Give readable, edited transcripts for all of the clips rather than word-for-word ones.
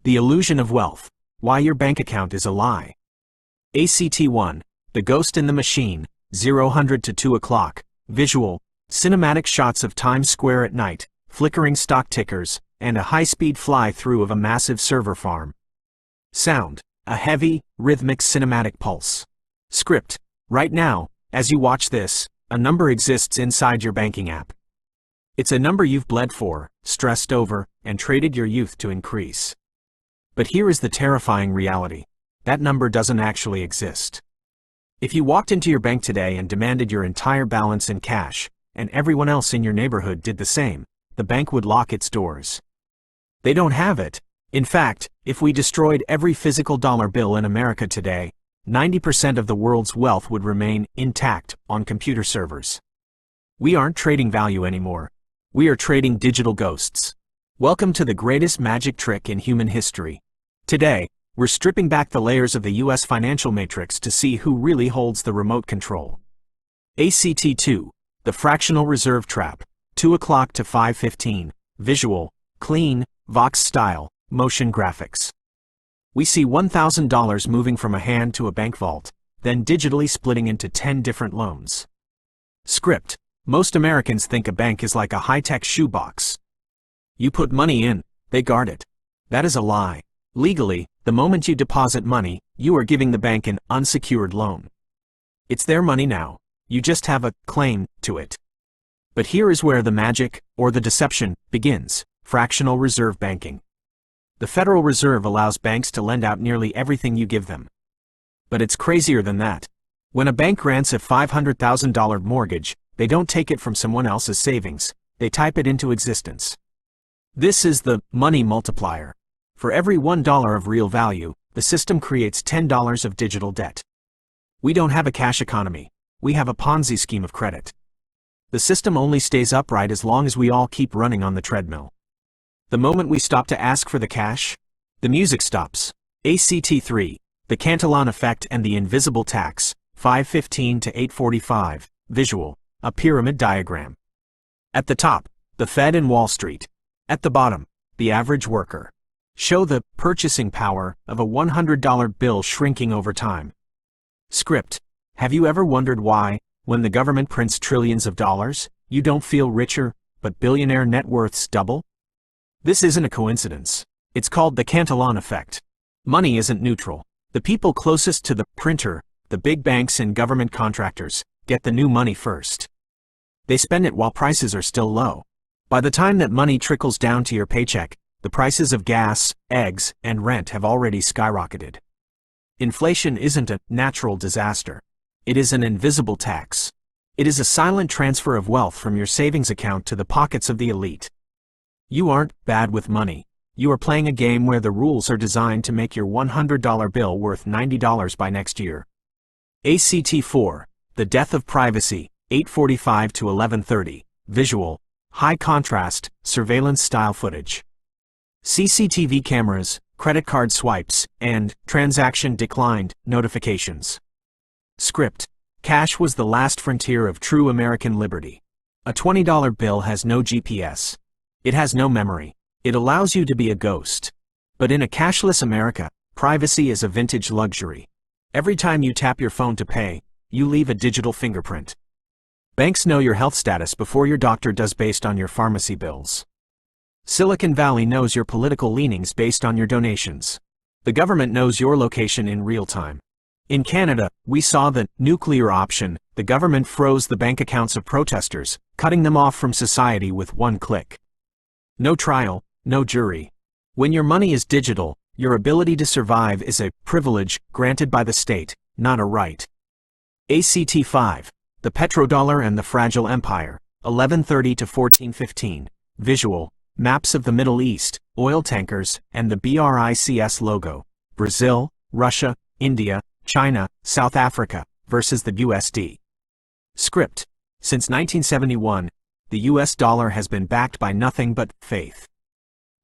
The illusion of wealth. Why your bank account is a lie. ACT1. The ghost in the machine. 0-100 to 2 o'clock. Visual. Cinematic shots of Times Square at night, flickering stock tickers, and a high-speed fly-through of a massive server farm. Sound. A heavy, rhythmic cinematic pulse. Script. Right now, as you watch this, a number exists inside your banking app. It's a number you've bled for, stressed over, and traded your youth to increase. But here is the terrifying reality. That number doesn't actually exist. If you walked into your bank today and demanded your entire balance in cash, and everyone else in your neighborhood did the same, the bank would lock its doors. They don't have it. In fact, if we destroyed every physical dollar bill in America today, 90% of the world's wealth would remain intact on computer servers. We aren't trading value anymore. We are trading digital ghosts. Welcome to the greatest magic trick in human history. Today, we're stripping back the layers of the US financial matrix to see who really holds the remote control. ACT2. The Fractional Reserve Trap. 2 o'clock to 5:15. Visual. Clean, Vox style, motion graphics. We see $1,000 moving from a hand to a bank vault, then digitally splitting into 10 different loans. Script. Most Americans think a bank is like a high-tech shoebox. You put money in, they guard it. That is a lie. Legally, the moment you deposit money, you are giving the bank an unsecured loan. It's their money now. You just have a claim to it. But here is where the magic, or the deception, begins. Fractional reserve banking. The Federal Reserve allows banks to lend out nearly everything you give them. But it's crazier than that. When a bank grants a $500,000 mortgage, they don't take it from someone else's savings, they type it into existence. This is the money multiplier. For every $1 of real value, the system creates $10 of digital debt. We don't have a cash economy. We have a Ponzi scheme of credit. The system only stays upright as long as we all keep running on the treadmill. The moment we stop to ask for the cash, the music stops. ACT3. The Cantillon Effect and the Invisible Tax. 5:15 to 8:45. Visual. A pyramid diagram. At the top, the Fed and Wall Street. At the bottom, the average worker. Show the purchasing power of a $100 bill shrinking over time. Script. Have you ever wondered why, when the government prints trillions of dollars, you don't feel richer, but billionaire net worths double? This isn't a coincidence. It's called the Cantillon Effect. Money isn't neutral. The people closest to the printer, the big banks and government contractors, get the new money first. They spend it while prices are still low. By the time that money trickles down to your paycheck, the prices of gas, eggs, and rent have already skyrocketed. Inflation isn't a natural disaster. It is an invisible tax. It is a silent transfer of wealth from your savings account to the pockets of the elite. You aren't bad with money. You are playing a game where the rules are designed to make your $100 bill worth $90 by next year. ACT4. The Death of Privacy. 8:45 to 11:30. Visual. High contrast, surveillance-style footage. CCTV cameras, credit card swipes, and transaction declined notifications. Script. Cash was the last frontier of true American liberty. A $20 bill has no GPS. It has no memory. It allows you to be a ghost. But in a cashless America, privacy is a vintage luxury. Every time you tap your phone to pay, you leave a digital fingerprint. Banks know your health status before your doctor does based on your pharmacy bills. Silicon Valley knows your political leanings based on your donations. The government knows your location in real time. In Canada, we saw the nuclear option. The government froze the bank accounts of protesters, cutting them off from society with one click. No trial, no jury. When your money is digital, your ability to survive is a privilege granted by the state, not a right. ACT5. The Petrodollar and the Fragile Empire. 11:30 to 14:15. Visual. Maps of the Middle East, oil tankers, and the BRICS logo. Brazil, Russia, India, China, South Africa, versus the USD. Script. Since 1971, the US dollar has been backed by nothing but faith.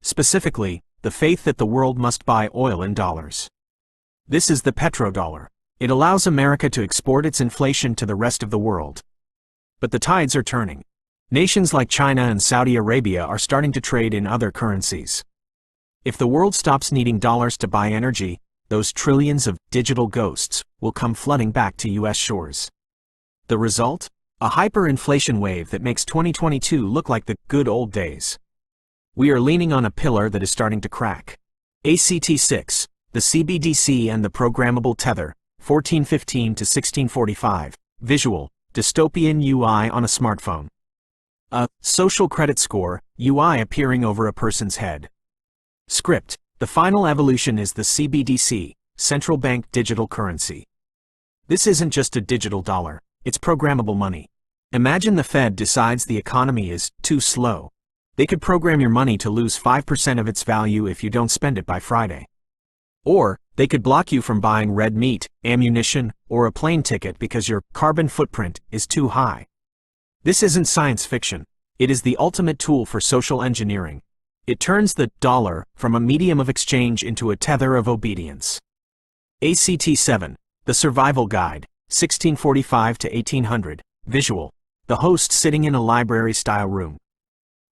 Specifically, the faith that the world must buy oil in dollars. This is the petrodollar. It allows America to export its inflation to the rest of the world. But the tides are turning. Nations like China and Saudi Arabia are starting to trade in other currencies. If the world stops needing dollars to buy energy, those trillions of digital ghosts will come flooding back to US shores. The result? A hyperinflation wave that makes 2022 look like the good old days. We are leaning on a pillar that is starting to crack. ACT6, the CBDC and the programmable tether, 1415 to 1645, visual, dystopian UI on a smartphone. A social credit score, UI appearing over a person's head. Script, the final evolution is the CBDC, central bank digital currency. This isn't just a digital dollar, it's programmable money. Imagine the Fed decides the economy is too slow. They could program your money to lose 5% of its value if you don't spend it by Friday. Or, they could block you from buying red meat, ammunition, or a plane ticket because your carbon footprint is too high. This isn't science fiction. It is the ultimate tool for social engineering. It turns the dollar from a medium of exchange into a tether of obedience. ACT7, the survival guide, 1645 to 1800, visual, the host sitting in a library-style room.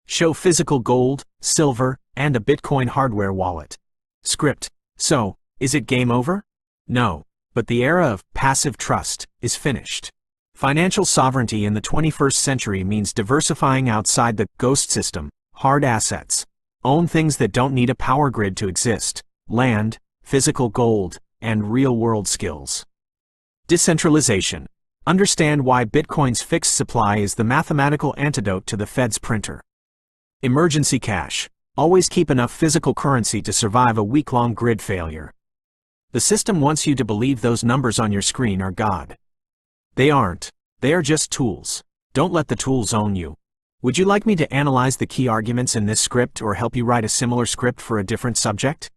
Show physical gold, silver, and a Bitcoin hardware wallet. Script, so, is it game over? No, but the era of passive trust is finished. Financial sovereignty in the 21st century means diversifying outside the ghost system, hard assets. Own things that don't need a power grid to exist, land, physical gold, and real-world skills. Decentralization. Understand why Bitcoin's fixed supply is the mathematical antidote to the Fed's printer. Emergency cash. Always keep enough physical currency to survive a week-long grid failure. The system wants you to believe those numbers on your screen are God. They aren't. They are just tools. Don't let the tools own you. Would you like me to analyze the key arguments in this script or help you write a similar script for a different subject?